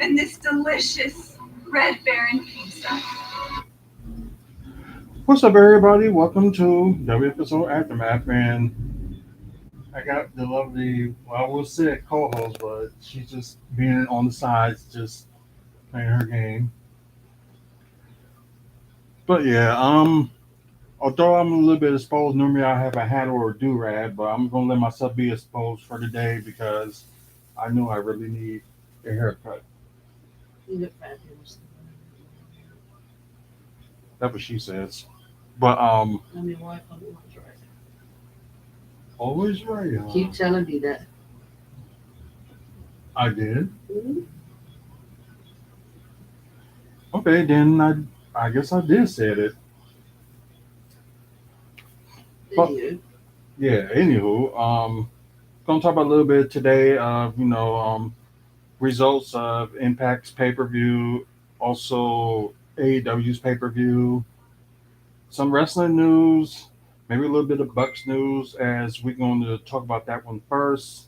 and this delicious Red Baron pizza. What's up, everybody? Welcome to WFSO Aftermath, and I got the lovely, well, I will say co-host, but she's just being on the sides, just playing her game. But yeah, although I'm a little bit exposed, normally I have a hat or a do-rag, but I'm gonna let myself be exposed for today because I know I really need a haircut. You look fabulous. That's what she says. But I mean, why I'm always right. always right. Keep telling me that. I did. Mm-hmm. Okay, then I guess I did say it. But Anywho, yeah, anywho, gonna talk about a little bit today of results of Impact's pay per view, also AEW's pay per view, some wrestling news, maybe a little bit of Bucks news. As we're going to talk about that one first.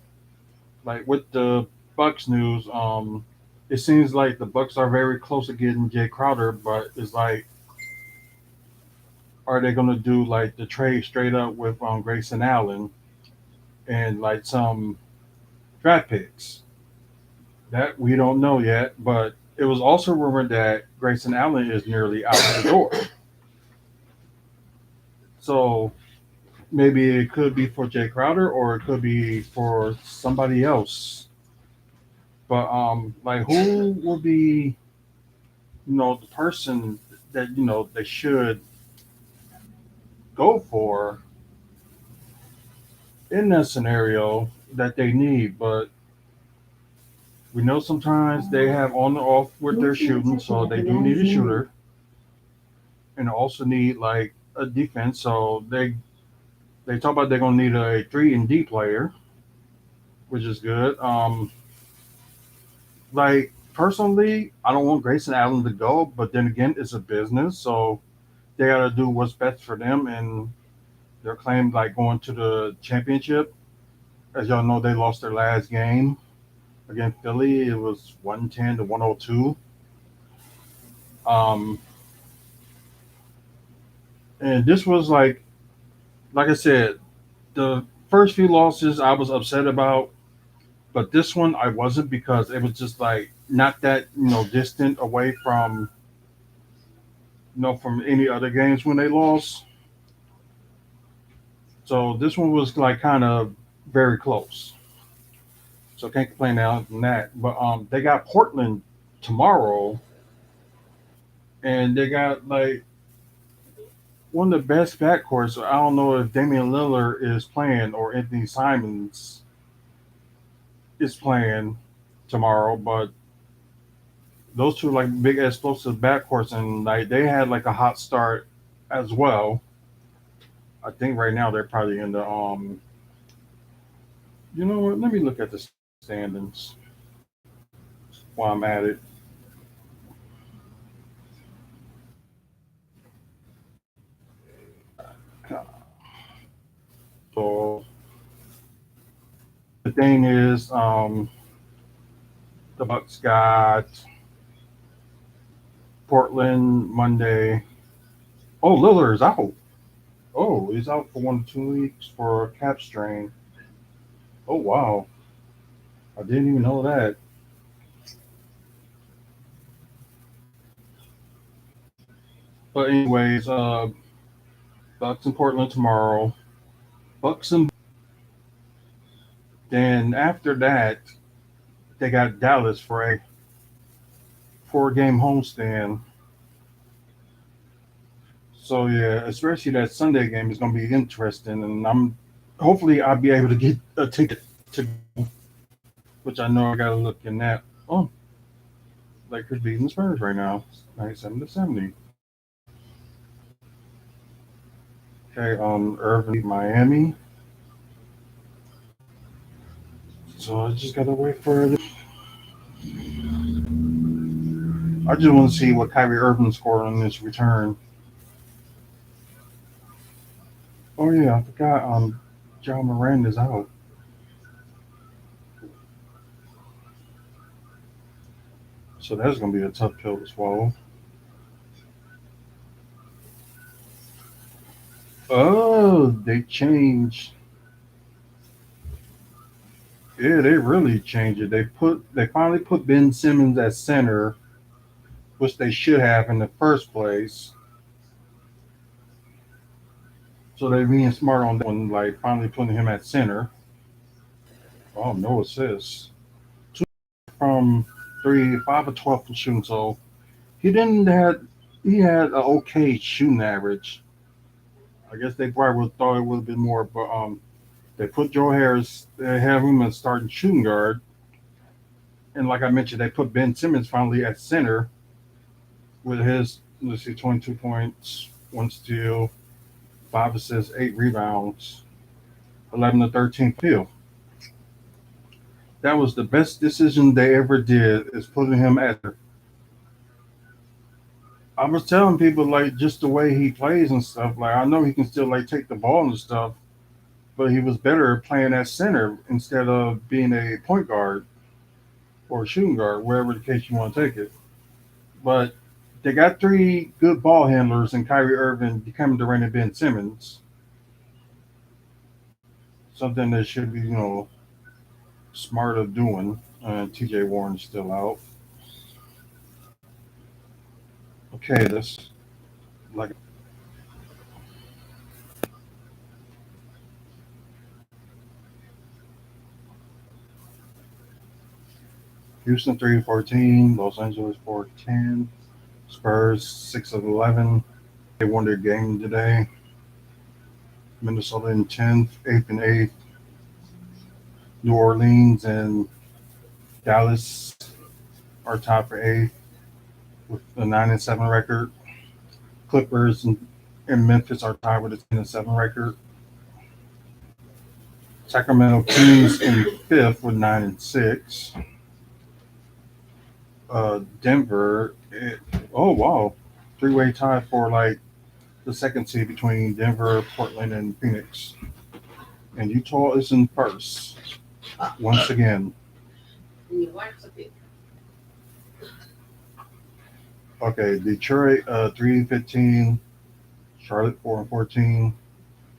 Like with the Bucks news, it seems like the Bucks are very close to getting Jay Crowder, but it's like, are they gonna do like the trade straight up with Grayson Allen and like some draft picks? That we don't know yet, but it was also rumored that Grayson Allen is nearly out the door. So maybe it could be for Jay Crowder or it could be for somebody else. But like who will be, the person that they should go for in that scenario that they need, but we know sometimes they have on and off with their shooting, so they do need a shooter and also need like a defense. So they talk about they're gonna need a 3 and D player, which is good. Like personally, I don't want Grayson Allen to go, but then again, it's a business, so they gotta do what's best for them. And they're claimed like going to the championship. As y'all know, they lost their last game against Philly. It was 110-102. Um, and this was like I said, the first few losses I was upset about. But this one I wasn't because it was just like not that distant away from from any other games when they lost. So this one was like kind of very close. So can't complain now from that. But they got Portland tomorrow, and they got like one of the best backcourts. So I don't know if Damian Lillard is playing or Anthony Simons is playing tomorrow, but those two like big explosive backcourts, and like they had like a hot start as well. I think right now they're probably in the You know what? Let me look at the standings while I'm at it. So the thing is, the Bucks got Portland Monday. Oh, Lillard is out. Oh, he's out for 1 to 2 weeks for a cap strain. Oh wow, I didn't even know that. But anyways, Bucks in Portland tomorrow. Bucks and then after that they got Dallas for a 4 game homestand. So yeah, especially that Sunday game is going to be interesting, and I'm hopefully I'll be able to get a ticket to go, which I know I got to look in that. Oh, Lakers beating the Spurs right now, 97-70. Okay, Irvin beat Miami, so I just gotta wait for it. I just want to see what Kyrie Irving scored on this return. Oh yeah, I forgot. John Moran is out. So that's going to be a tough pill to swallow. Oh, they changed. Yeah, they really changed it. They finally put Ben Simmons at center, which they should have in the first place. So they're being smart on that one, like finally putting him at center. Oh, no assists. Two from three, 5 of 12 from shooting. So he didn't had he had an okay shooting average. I guess they probably would thought it would have been more, but they put Joe Harris, they have him as starting shooting guard, and like I mentioned, they put Ben Simmons finally at center with his, let's see, 22 points, 1 steal, 5 assists, 8 rebounds, 11 to 13 field. That was the best decision they ever did, is putting him at. I was telling people like just the way he plays and stuff. Like I know he can still like take the ball and stuff, but he was better playing at center instead of being a point guard or a shooting guard, wherever the case you want to take it. But they got three good ball handlers in Kyrie Irving, Kevin Durant, and Ben Simmons. Something that should be, smart of doing. TJ Warren's still out. Okay, that's like Houston 3-14, Los Angeles 4-10, Spurs 6 of 11. They won their game today. Minnesota in 10th, 8th and 8th. New Orleans and Dallas are tied for 8th with a 9-7 record. Clippers and Memphis are tied with a 10-7 record. Sacramento Kings in 5th with 9-6. Denver, oh wow, three-way tie for like the second seed between Denver, Portland, and Phoenix. And Utah is in first once again. Okay, Detroit 3-15, Charlotte 4-14,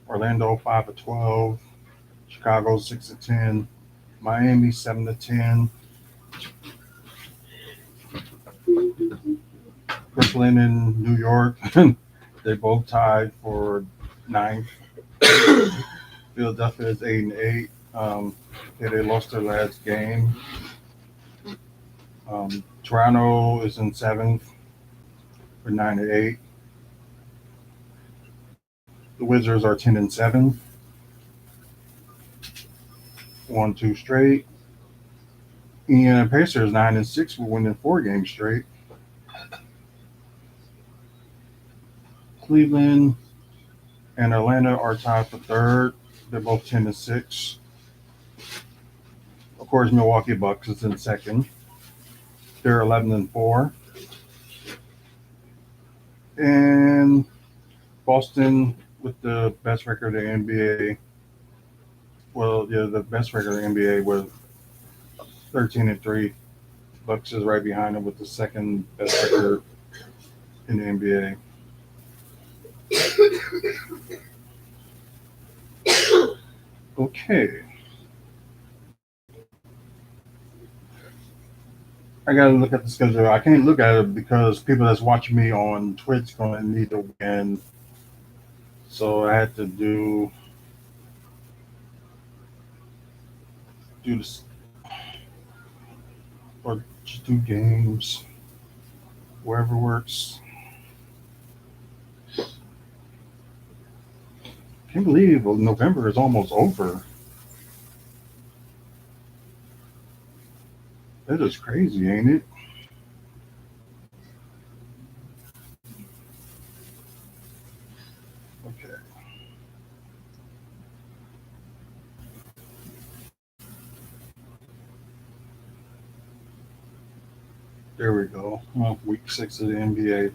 Orlando 5-12, Chicago 6-10, Miami 7-10, Brooklyn and New York. They both tied for ninth. Philadelphia is 8-8. Okay, they lost their last game. Toronto is in seventh for 9-8. The Wizards are 10-7, 1-2 straight. And Pacers 9-6 for winning 4 games straight. Cleveland and Atlanta are tied for third. They're both 10-6. Of course, Milwaukee Bucks is in second. They're 11-4. And Boston with the best record in the NBA. Well, yeah, the best record in the NBA with 13-3. Bucks is right behind them with the second best record in the NBA. Okay. I gotta look at the schedule. I can't look at it because people that's watching me on Twitch gonna need to win. So I had to do this or just do games wherever works. Can't believe November is almost over. That is crazy, ain't it? Okay. There we go. Week 6 of the NBA.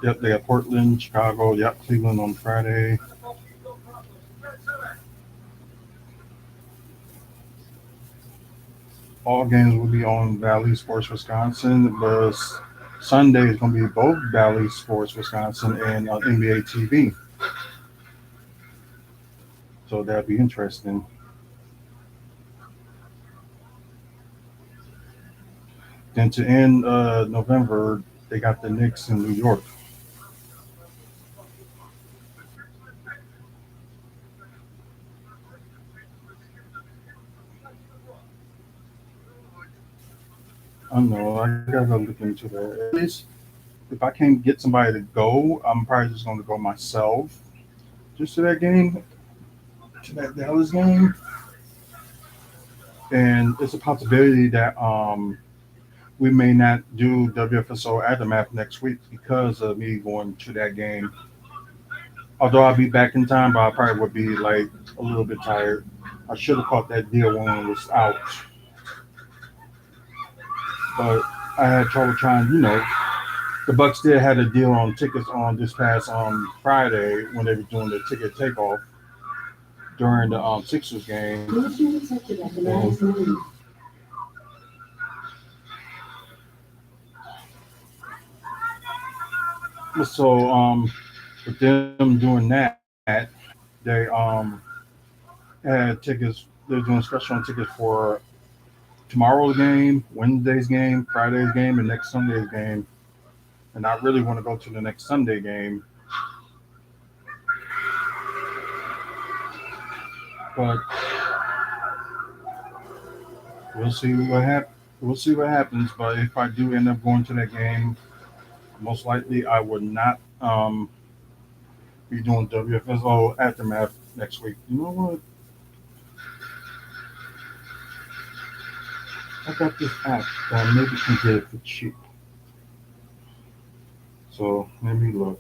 Yep, they got Portland, Chicago, yep, Cleveland on Friday. All games will be on Valley Sports Wisconsin, but Sunday is going to be both Valley Sports Wisconsin and NBA TV. So that'll be interesting. Then to end November, they got the Knicks in New York. I don't know. I gotta look into that. At least if I can't get somebody to go, I'm probably just going to go myself just to that game, to that Dallas game. And it's a possibility that we may not do WFSO Aftermath next week because of me going to that game. Although I'll be back in time, but I probably would be like a little bit tired. I should have caught that deal when it was out, but I had trouble trying. The Bucks did had a deal on tickets on this past Friday when they were doing the ticket takeoff during the Sixers game. And so with them doing that, they had tickets. They're doing special on tickets for tomorrow's game, Wednesday's game, Friday's game, and next Sunday's game. And I really want to go to the next Sunday game, but we'll see what We'll see what happens. But if I do end up going to that game, most likely I would not be doing WFSO Aftermath next week. You know what? I got this app that maybe can get it for cheap. So let me look.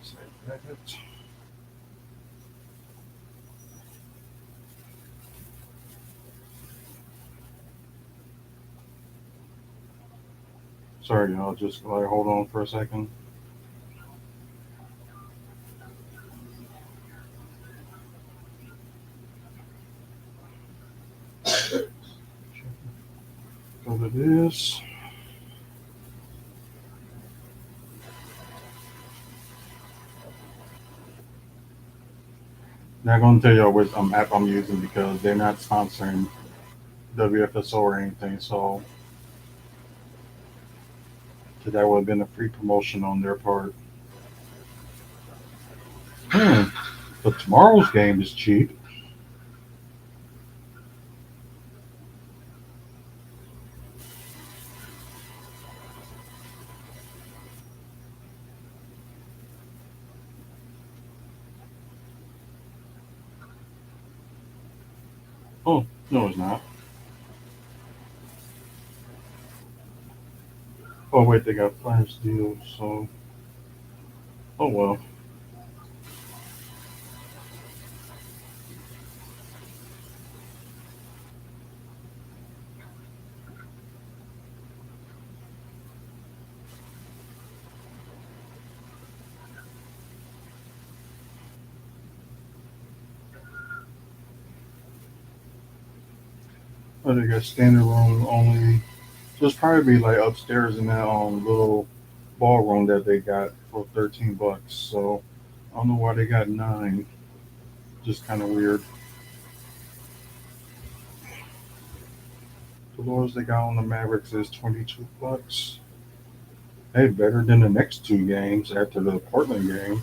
Save that. Sorry, y'all. Just like hold on for a second. Go to this. Not gonna tell y'all which app I'm using because they're not sponsoring WFSO or anything. So that would have been a free promotion on their part. Hmm. But tomorrow's game is cheap. Oh, no, it's not. Oh, wait, they got flash deals. So, oh well. Oh, they got standing room only. So it's probably be like upstairs in that little ballroom that they got for $13. So I don't know why they got nine. Just kind of weird. The lowest they got on the Mavericks is $22. Hey, better than the next two games after the Portland game.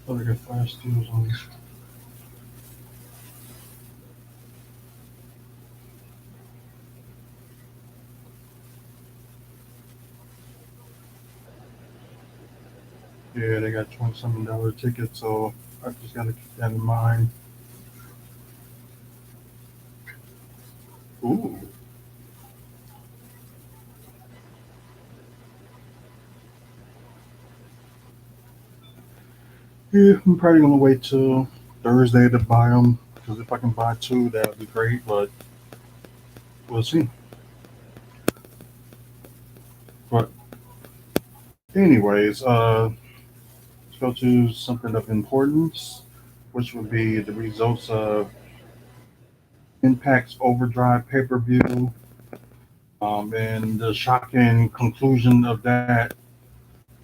Oh, they got flash deals on. Yeah, they got $27 tickets, so I just gotta keep that in mind. Ooh, Yeah, I'm probably gonna wait till Thursday to buy them because if I can buy two, that would be great. But we'll see. But anyways, let's go to something of importance, which would be the results of Impact's Overdrive pay-per-view, and the shocking conclusion of that.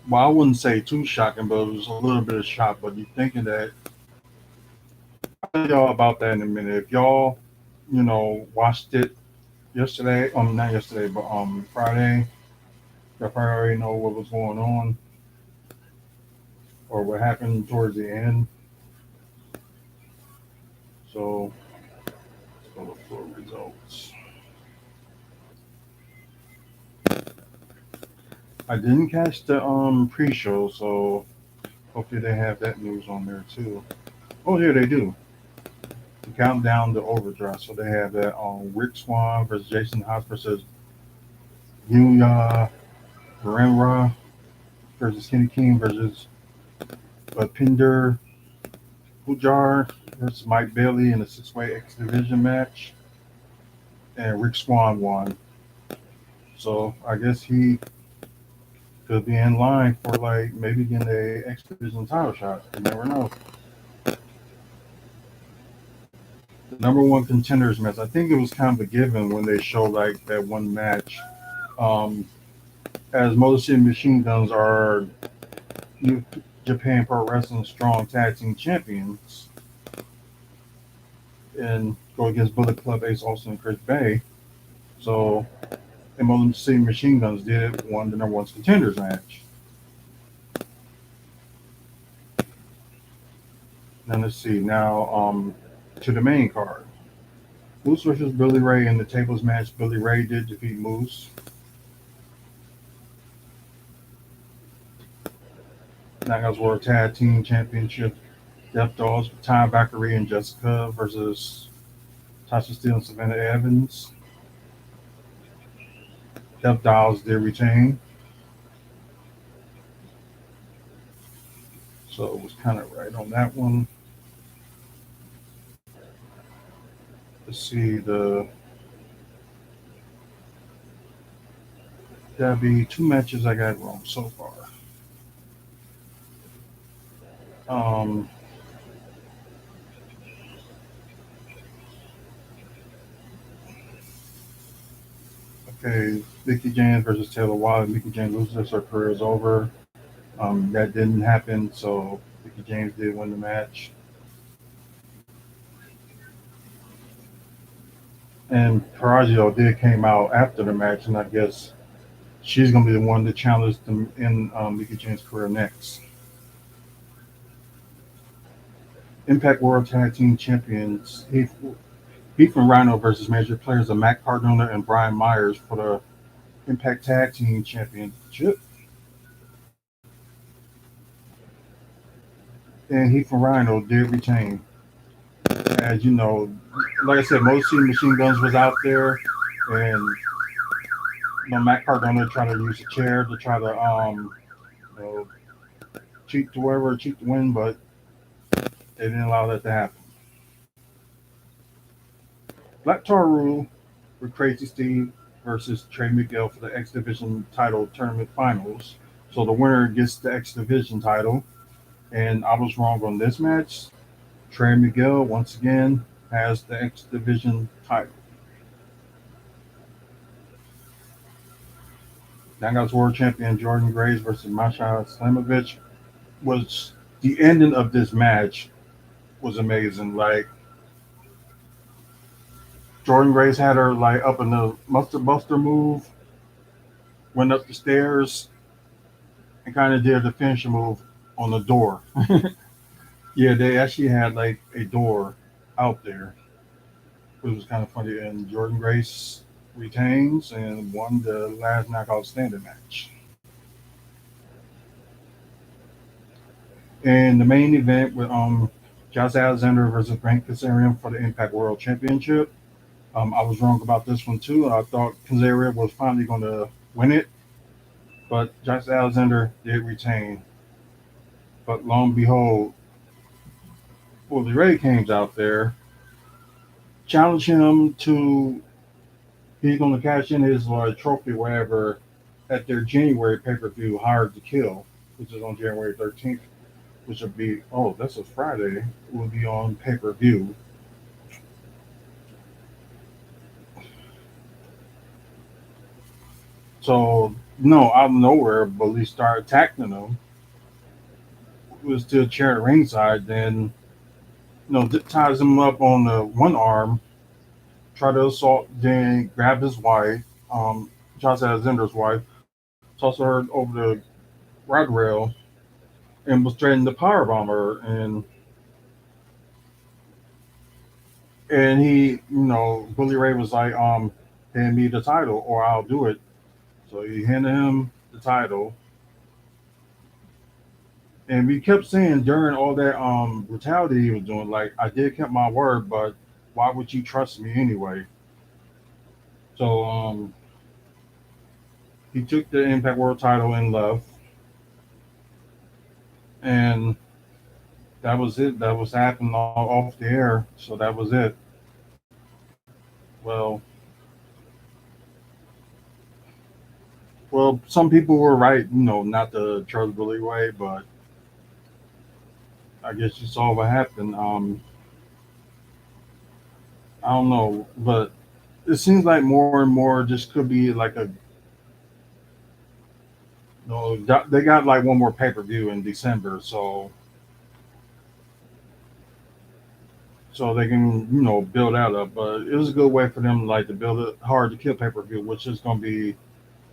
Well, I wouldn't say too shocking, but it was a little bit of shock. But you're thinking that I'll tell y'all about that in a minute. If y'all, watched it yesterday, not yesterday, but Friday, y'all probably already know what was going on or what happened towards the end. So let's go look for results. I didn't catch the pre-show, so hopefully they have that news on there too. Oh, yeah, they do. The countdown to Overdrive. So they have that on Rick Swan versus Jason Haas versus Yuya Renra versus Kenny King versus Pinder Pujar versus Mike Bailey in a six-way X Division match, and Rick Swan won. So I guess he could be in line for like maybe getting a X Division title shot. You never know. The number one contenders match. I think it was kind of a given when they showed like that one match. Um, as Motor City Machine Guns are New Japan Pro Wrestling Strong Tag Team Champions and go against Bullet Club Ace Austin and Chris Bay. So, and Motor City Machine Guns did won the number one contenders match. Then let's see now to the main card. Moose versus Billy Ray in the tables match. Billy Ray did defeat Moose. Knockouts World Tag Team Championship. Death Dogs, Ty Valkyrie and Jessica versus Tasha Steele and Savannah Evans. Death Dolls did retain. So it was kind of right on that one. Let's see that'll be two matches I got wrong so far. Um, okay, Mickey James versus Taylor Wilde. Mickey James loses, her career is over. That didn't happen, so Mickey James did win the match. And Perazio did came out after the match, and I guess she's gonna be the one to challenge them in Mickey James' career next. Impact World Tag Team Champions Heath and Rhino versus major players of Matt Cardona and Brian Myers for the Impact Tag Team Championship. And Heath and Rhino did retain. As you know, like I said, most City Machine Guns was out there, and Matt Cardona tried to use a chair to try to you know, cheat to whoever, cheat to win, but they didn't allow that to happen. Black Tar Rule with Crazy Steve versus Trey Miguel for the X Division title tournament finals. So the winner gets the X Division title. And I was wrong on this match. Trey Miguel, once again, has the X Division title. Knockouts World Champion Jordan Grace versus Masha Slamovich was the ending of this match was amazing. Like Jordan Grace had her like up in the Mustard Buster move, went up the stairs, and kind of did the finishing move on the door. Yeah, they actually had like a door out there, which was kind of funny. And Jordan Grace retains and won the last knockout standing match. And the main event with Josh Alexander versus Frank Kazarian for the Impact World Championship. I was wrong about this one too. I thought Kazarian was finally going to win it, but Josh Alexander did retain. But lo and behold, Bully Ray came out there, challenged him to he's going to cash in his trophy, whatever, at their January pay per view, Hard to Kill, which is on January 13th, which will be, oh, that's a Friday, will be on pay per view. So, no, out of nowhere, Bully started attacking him. He was still chair ringside, then, ties him up on the one arm, try to assault, then grab his wife, Josh Alexander's wife, toss her over the guardrail, and was threatening to powerbomb her. And he, Bully Ray was like, hand me the title or I'll do it. So he handed him the title. And we kept saying during all that brutality he was doing, like, I did keep my word, but why would you trust me anyway? So he took the Impact World title and left. And that was it. That was happening off the air. So that was it. Well, some people were right, not to trust Billy Ray, but I guess you saw what happened. I don't know, but it seems like more and more just could be like a they got like one more pay per view in December, so they can build out up. But it was a good way for them like to build a hard to kill pay per view, which is going to be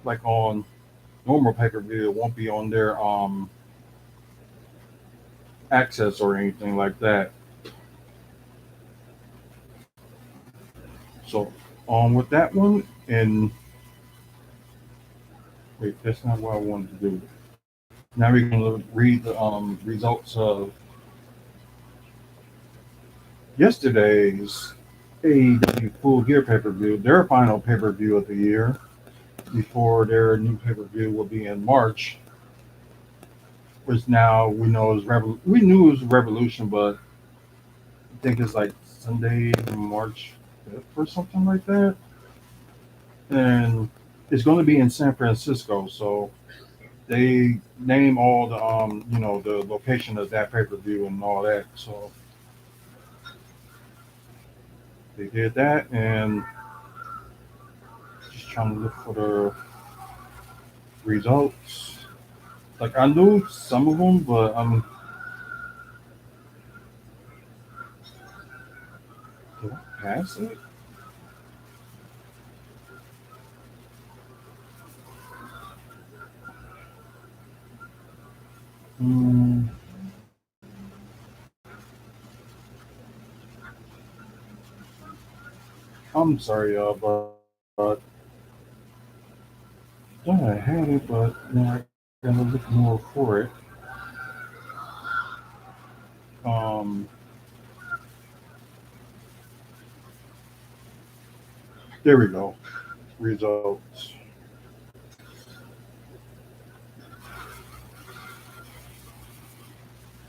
like on normal pay per view. It won't be on their access or anything like that. So on with that one, and wait, that's not what I wanted to do. Now we're going to read the results of yesterday's AEW Full Gear pay per view, their final pay per view of the year, before their new pay per view will be in March, which now we know is we knew it was Revolution, but I think it's like Sunday, March 5th or something like that, and it's going to be in San Francisco. So they name all the the location of that pay per view and all that. So they did that, and just trying to look for the results. Like I knew some of them, but did I pass it? Mm, I'm sorry, y'all, but thought I had it, but now I gotta look more for it. Um, there we go. Results.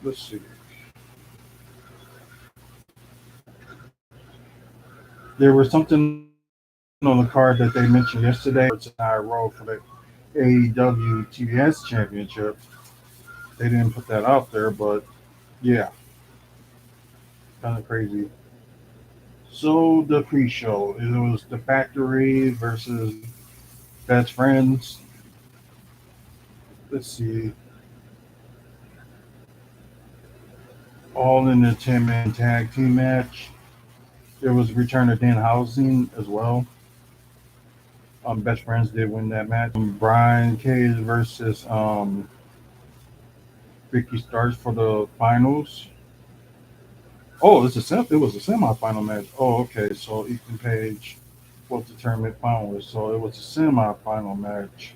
Let's see. There was something on the card that they mentioned yesterday. It's an high roll for the AEW TBS Championship. They didn't put that out there, but yeah, kind of crazy. So the pre-show, it was the Factory versus Best Friends. Let's see, all in the 10-man tag team match. There was a return of Dan Housing as well. Best Friends did win that match. Brian Cage versus Ricky Starks for the finals. Oh, it was a semifinal match. Oh, okay. So Ethan Page was the tournament finalist. So it was a semifinal match,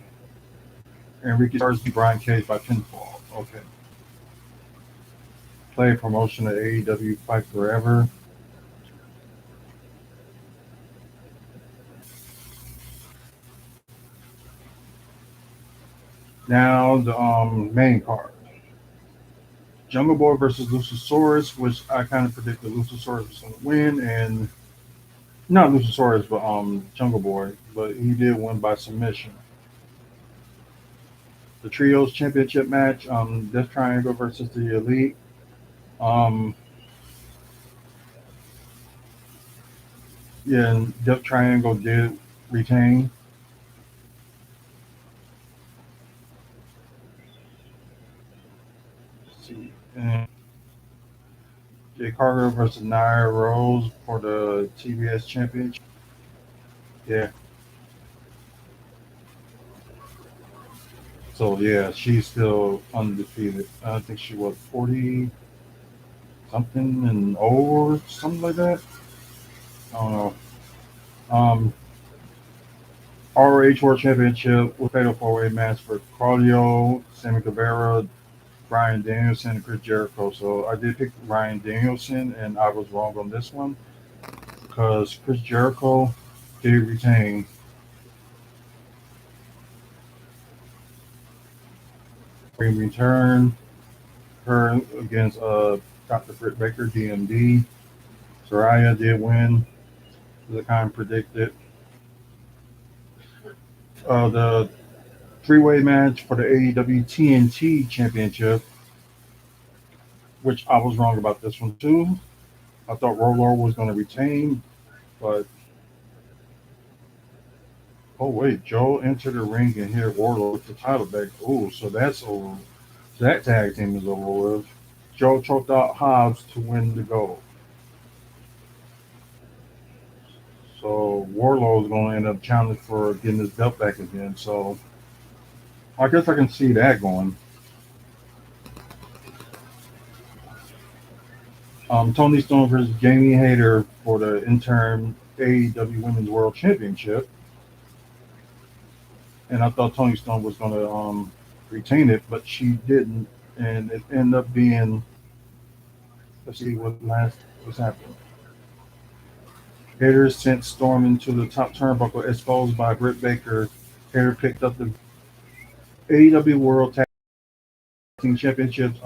and Ricky Starks beat Brian Cage by pinfall. Okay. Play promotion of AEW Fight Forever. Now the main card. Jungle Boy versus Luchasaurus, which I kind of predicted Luchasaurus was going to win, and not Luchasaurus, but Jungle Boy, but he did win by submission. The Trios Championship match, Death Triangle versus the Elite. Um, yeah, and Death Triangle did retain. Let's see. And Jay Carter versus Nia Rose for the TBS Championship. Yeah. So yeah, she's still undefeated. I think she was 40 something and over, something like that. I don't know. Um, ROH World Championship with fatal four-way match for Claudio, Sammy Guevara, Brian Danielson, and Chris Jericho. So I did pick Brian Danielson, and I was wrong on this one because Chris Jericho did retain. In return, her against Dr. Britt Baker, DMD. Soraya did win, as I kind of predicted. The three-way match for the AEW TNT Championship, which I was wrong about this one too. I thought Roller was going to retain, but oh wait, Joe entered the ring and hit Warlord with the title back. Oh, so that's over. So that tag team is over with. Joe choked out Hobbs to win the gold. So Warlord is going to end up challenging for getting his belt back again. So I guess I can see that going. Tony Storm versus Jamie Hayter for the interim AEW Women's World Championship. And I thought Tony Storm was going to retain it, but she didn't. And it ended up being, let's see what's happened. Hayter sent Storm into the top turnbuckle, exposed by Britt Baker. Hayter picked up the AEW World Tag Team Championships.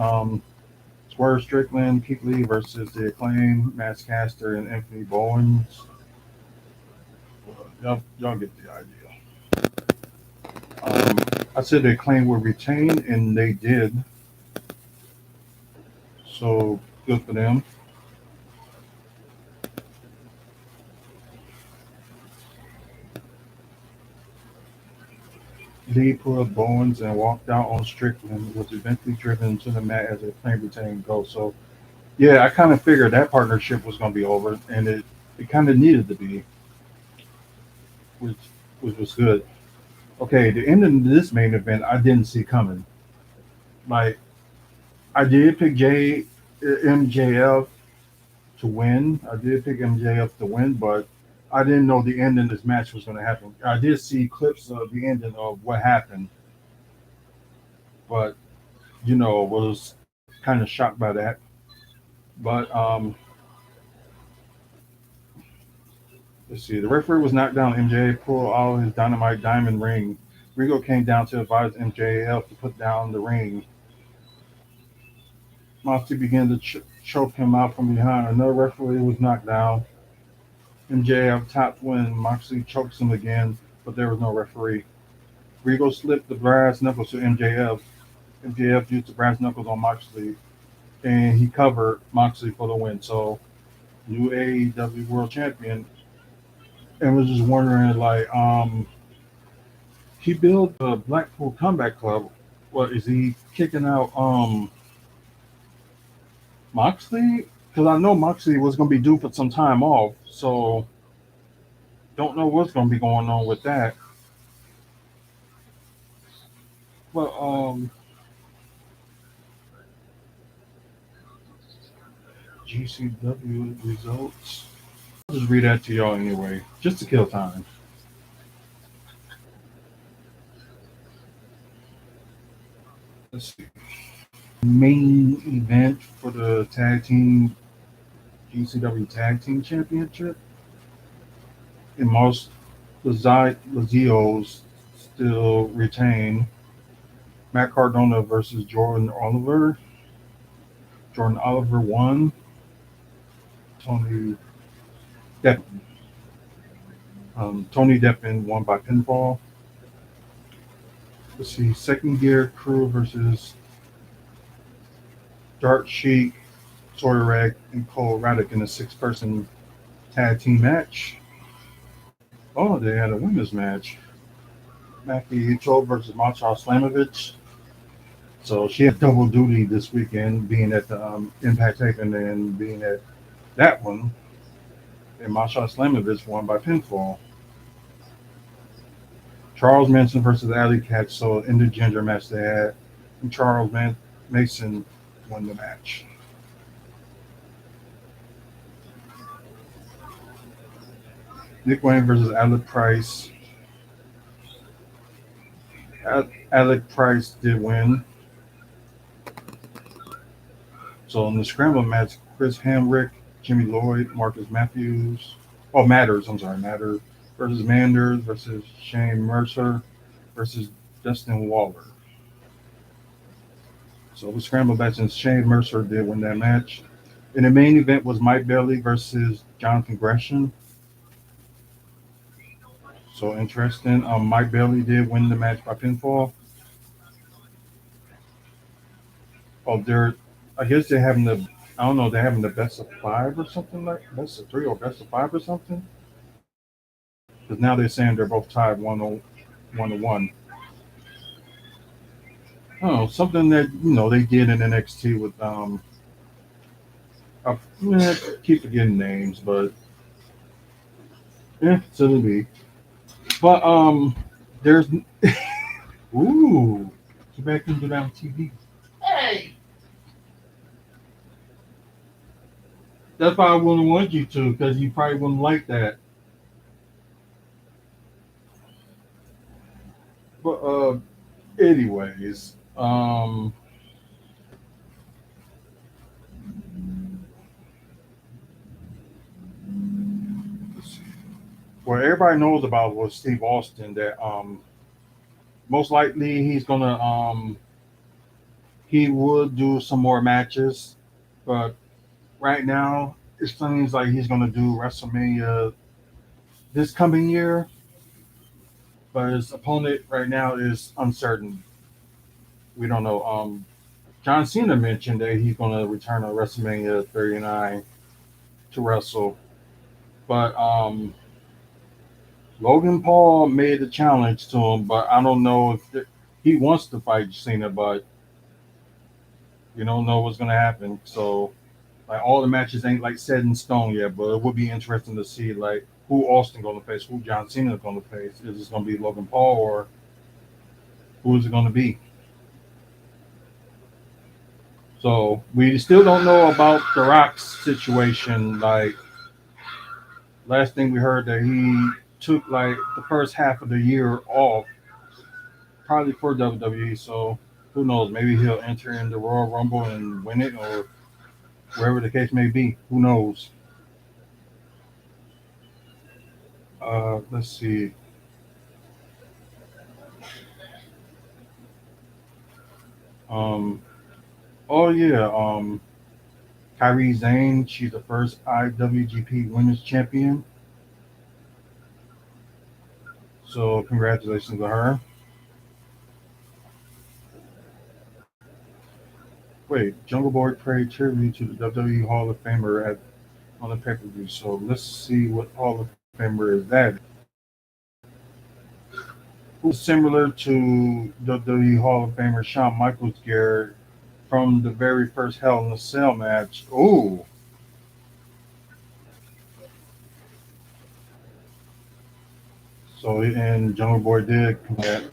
Swerve Strickland, Keith Lee versus the Acclaim, Max Caster, and Anthony Bowens. Y'all get the idea. I said the Acclaim would retain, and they did. So good for them. Lee put up Bowens and walked out on Strickland, was eventually driven to the mat as a Acclaim retained goal. So yeah, I kind of figured that partnership was going to be over, and it kind of needed to be, which was good. Okay, the end of this main event I didn't see coming. Like I did pick MJF to win. I did pick MJF to win, but I didn't know the end of this match was going to happen. I did see clips of the ending of what happened, but was kind of shocked by that. But let's see. The referee was knocked down. MJF pulled out his dynamite diamond ring. Regal came down to advise MJF to put down the ring. Moxley began to choke him out from behind. Another referee was knocked down. MJF tapped when Moxley chokes him again, but there was no referee. Regal slipped the brass knuckles to MJF. MJF used the brass knuckles on Moxley, and he covered Moxley for the win. So, new AEW World Champion. And was just wondering, like, he built a Blackpool Combat Club. What is he kicking out? Moxley? Because I know Moxley was going to be due for some time off, so don't know what's going to be going on with that. But GCW results. I'll just read that to y'all anyway, just to kill time. Let's see. Main event for the tag team GCW Tag Team Championship. And most Lazios still retain. Matt Cardona versus Jordan Oliver. Jordan Oliver won. Tony Deppen. Tony Deppen won by pinfall. Let's see, Second Gear Crew versus Dark Sheik, Reg, and Cole Raddick in a six-person tag team match. Oh, they had a women's match. Mackie Ucho versus Macha Slamovich. So she had double duty this weekend, being at the Impact Tape and then being at that one. And Masha Slamovich won by pinfall. Charles Manson versus Alley Cat, so in the gender match they had, and Mason won the match. Nick Wayne versus Alec Price. Alec Price did win. So in the scramble match, Chris Hamrick, Jimmy Lloyd, Marcus Matters versus Manders versus Shane Mercer versus Dustin Waller. So the scramble match, and Shane Mercer did win that match. And the main event was Mike Bailey versus Jonathan Gresham. So interesting. Mike Bailey did win the match by pinfall. Oh, I guess they're having I don't know, they're having the best of five or something, like best of three or best of five or something. Because now they're saying they're both tied 1-1. Oh, something that they did in NXT with I keep forgetting names, but silly me. But there's ooh, get back into that TV. Hey! That's why I wouldn't want you to, because you probably wouldn't like that. But anyways, let's see. What everybody knows about was Steve Austin, that most likely he would do some more matches, but right now it seems like he's gonna do WrestleMania this coming year, but his opponent right now is uncertain. We don't know. John Cena mentioned that he's gonna return to WrestleMania 39 to wrestle, but Logan Paul made a challenge to him, but I don't know if he wants to fight Cena, but you don't know what's gonna happen. So like all the matches ain't like set in stone yet, but it would be interesting to see like who Austin gonna face, who John Cena gonna face. Is it gonna be Logan Paul, or who is it gonna be? So we still don't know about The Rock's situation. Like last thing we heard that he took like the first half of the year off, probably for WWE. So who knows? Maybe he'll enter in the Royal Rumble and win it, or wherever the case may be. Who knows? Let's see. Um, oh yeah. Kyrie Zane. She's the first IWGP Women's Champion. So congratulations to her. Wait, Jungle Boy paid tribute to the WWE Hall of Famer on the pay-per-view. So let's see what Hall of Famer is that. Who's similar to WWE Hall of Famer Shawn Michaels gear from the very first Hell in a Cell match. Ooh. So and Jungle Boy did that.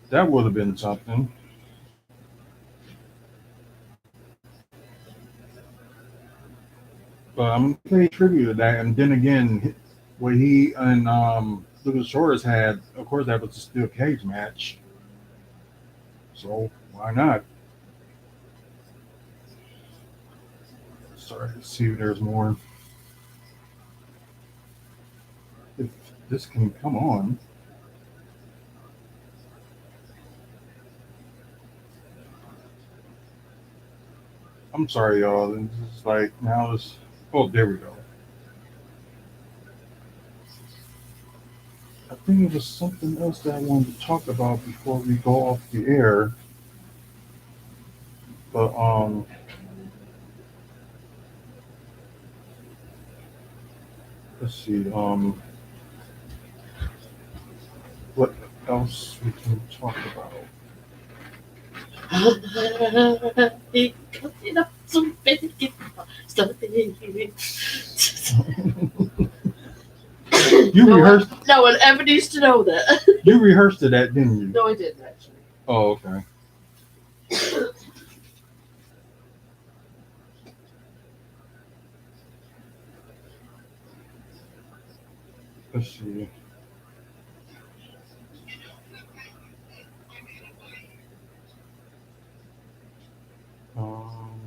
That would have been something. But I'm paying tribute to that. And then again, what he and Lucas Shores had, of course, that was a steel cage match. So why not? Sorry, let's see if there's more. If this can come on. I'm sorry, y'all. It's like now it's. Oh, there we go. I think it was something else that I wanted to talk about before we go off the air. But let's see. What else we can talk about? You no rehearsed. One, no one ever needs to know that. You rehearsed to that, didn't you? No, I didn't actually. Oh, okay. Let's see. Um,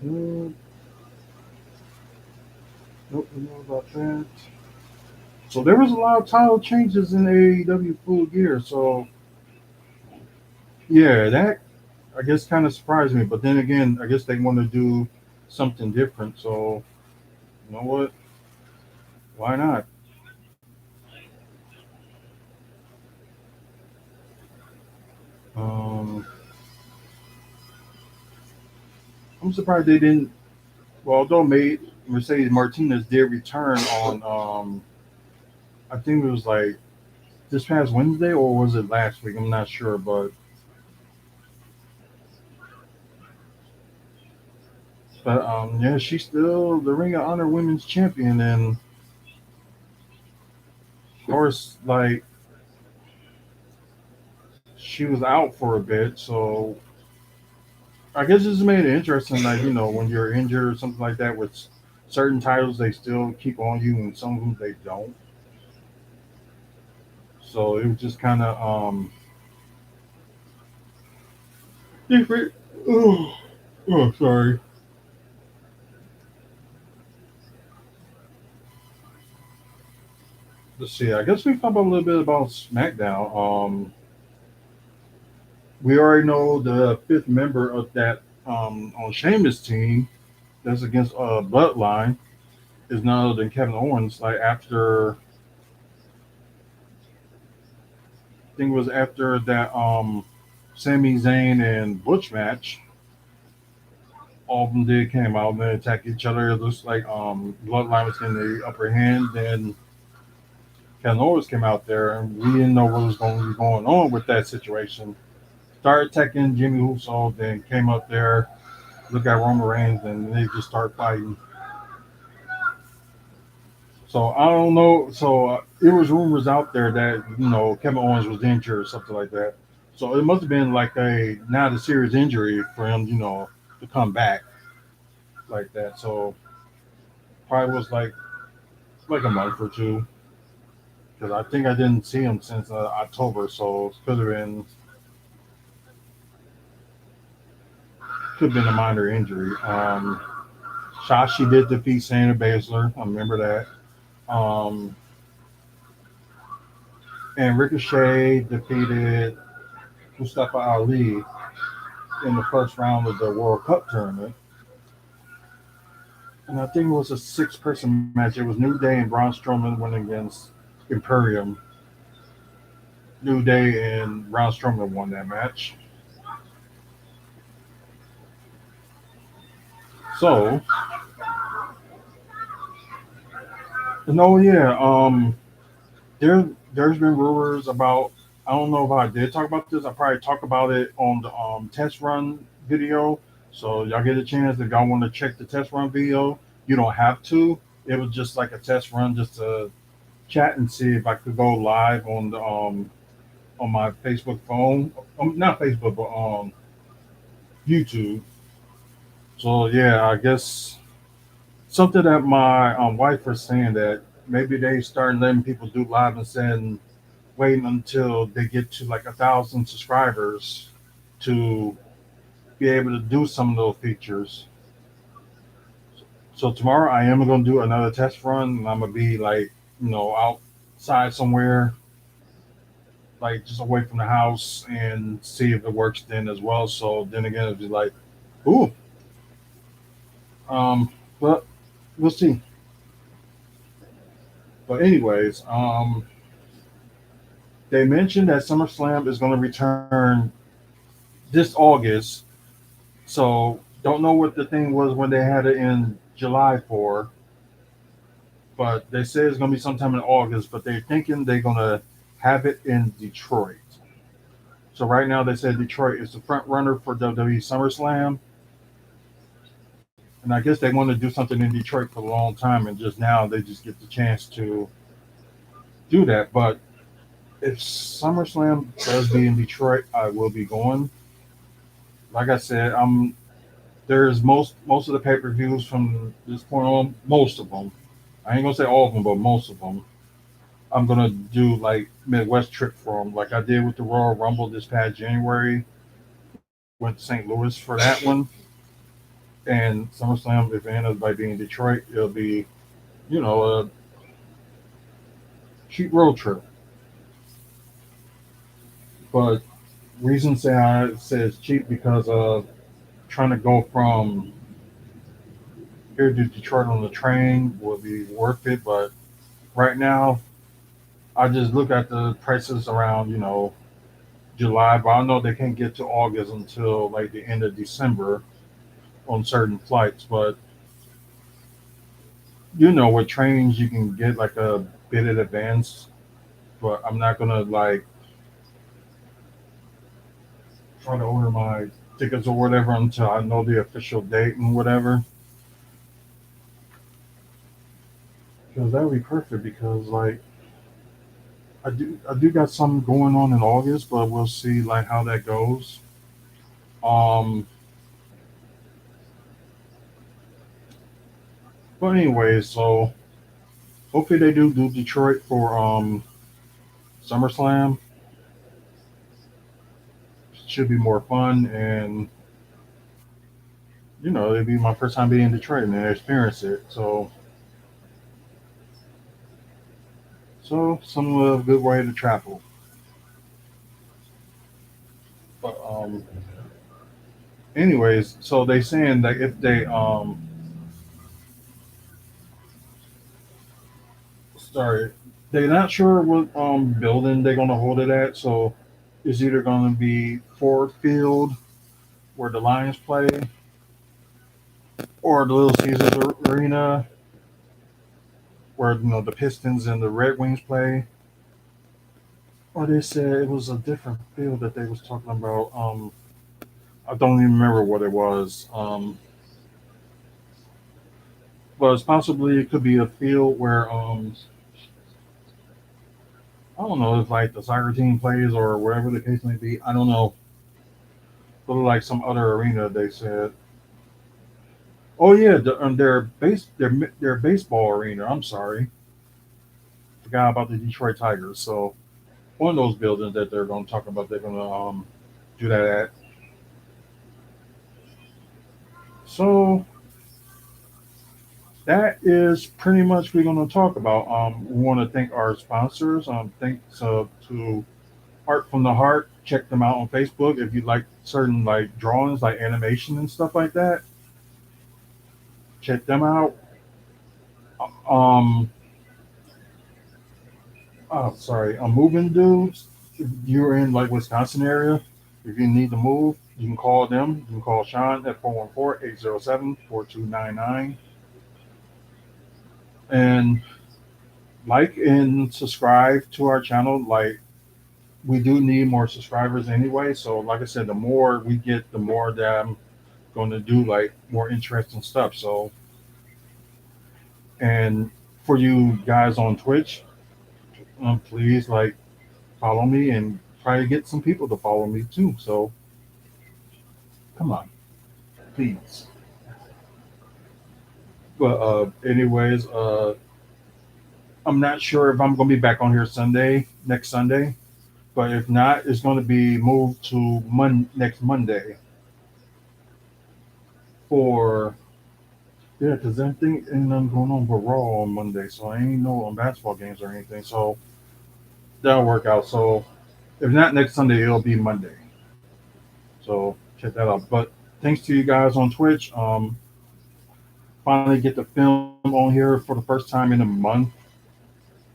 nope, nope, we know about that. So there was a lot of title changes in AEW Full Gear. So yeah, that I guess kind of surprised me. But then again, I guess they want to do something different. So you know what? Why not? Um, I'm surprised they didn't. Well, although Mercedes Martinez did return on, I think it was like this past Wednesday or was it last week? I'm not sure, but yeah, she's still the Ring of Honor Women's Champion, and of course, like she was out for a bit, so I guess this made it interesting. Like when you're injured or something like that, with certain titles, they still keep on you, and some of them they don't. So it was just kind of different. Oh, oh, sorry. Let's see. I guess we talk about a little bit about SmackDown. We already know the fifth member of that on Sheamus team that's against Bloodline is none other than Kevin Owens. Like after, I think it was after that Sami Zayn and Butch match, all of them did came out and they attacked each other. It looks like Bloodline was in the upper hand. Then Kevin Owens came out there, and we didn't know what was going to be going on with that situation. Started attacking Jimmy Uso, then came up there, looked at Roman Reigns, and they just start fighting. So I don't know. So it was rumors out there that Kevin Owens was injured or something like that. So it must have been like a not a serious injury for him, to come back like that. So probably was like a month or two because I think I didn't see him since October. So it could have been a minor injury. Shashi did defeat Shayna Baszler. I remember that. And Ricochet defeated Mustafa Ali in the first round of the World Cup tournament. And I think it was a six-person match. It was New Day and Braun Strowman went against Imperium. New Day and Braun Strowman won that match. So, no, yeah, there's been rumors about. I don't know if I did talk about this. I probably talked about it on the test run video. So y'all get a chance if y'all want to check the test run video. You don't have to. It was just like a test run, just to chat and see if I could go live on my Facebook phone. Not Facebook, but YouTube. So yeah, I guess something that my wife was saying that maybe they start letting people do live instead and waiting until they get to like 1,000 subscribers to be able to do some of those features. So tomorrow I am gonna do another test run, and I'm gonna be like, out outside somewhere, like just away from the house, and see if it works then as well. So then again, it'd be like, ooh, um, but we'll see. But anyways, they mentioned that SummerSlam is going to return this August. So don't know what the thing was when they had it in July for, but they say it's going to be sometime in August. But they're thinking they're going to have it in Detroit. So right now they said Detroit is the front runner for WWE SummerSlam, and I guess they want to do something in Detroit for a long time, and just now they just get the chance to do that. But if SummerSlam does be in Detroit, I will be going. Like I said, there's most of the pay per views from this point on. Most of them, I ain't gonna say all of them, but most of them, I'm gonna do like Midwest trip for them, like I did with the Royal Rumble this past January. Went to St. Louis for that one, and SummerSlam, if it ends up by being Detroit, it'll be a cheap road trip. But reason say I say it's cheap because trying to go from here to Detroit on the train will be worth it. But right now, I just look at the prices around July, but I know they can't get to August until like the end of December on certain flights. But with trains you can get like a bit in advance. But I'm not gonna like try to order my tickets or whatever until I know the official date and whatever. Because that would be perfect. Because like I do got something going on in August, but we'll see like how that goes. Um, but anyway, so hopefully they do Detroit for SummerSlam. Should be more fun, and it'd be my first time being in Detroit and I experience it. So some good way to travel. But anyways, so they saying that if they start, they're not sure what building they're gonna hold it at. So it's either gonna be Ford Field where the Lions play, or the Little Caesars Arena where the Pistons and the Red Wings play. Or they said it was a different field that they was talking about. I don't even remember what it was. But it's possibly it could be a field where I don't know if like the soccer team plays or whatever the case may be. I don't know. But like some other arena, they said. Oh yeah, their baseball arena. I'm sorry, forgot about the Detroit Tigers. So one of those buildings that they're going to talk about, they're going to do that at. So that is pretty much we're going to talk about. We want to thank our sponsors. Thanks to Art from the Heart. Check them out on Facebook if you like certain like drawings, like animation and stuff like that. Check them out. Um, oh, sorry, moving dudes. If you're in like Wisconsin area, if you need to move, you can call them. You can call Sean at 414-807-4299. And like and subscribe to our channel. Like we do need more subscribers anyway. So like I said, the more we get, the more that I'm going to do like more interesting stuff. So and for you guys on Twitch, please like follow me and try to get some people to follow me too. So come on, please. But anyways, I'm not sure if I'm going to be back on here next Sunday. But if not, it's going to be moved to next Monday for yeah, because anything and I'm going on for Raw on Monday, so I ain't no on basketball games or anything. So that'll work out. So if not next Sunday, it'll be Monday. So check that out. But thanks to you guys on Twitch. Finally get the film on here for the first time in a month.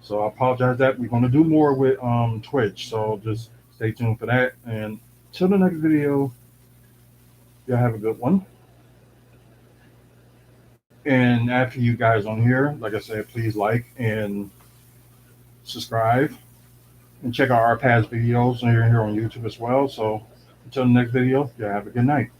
So I apologize that we're going to do more with Twitch. So just stay tuned for that. And till the next video, y'all have a good one. And after you guys on here, like I said, please like and subscribe and check out our past videos here on YouTube as well. So until the next video, y'all have a good night.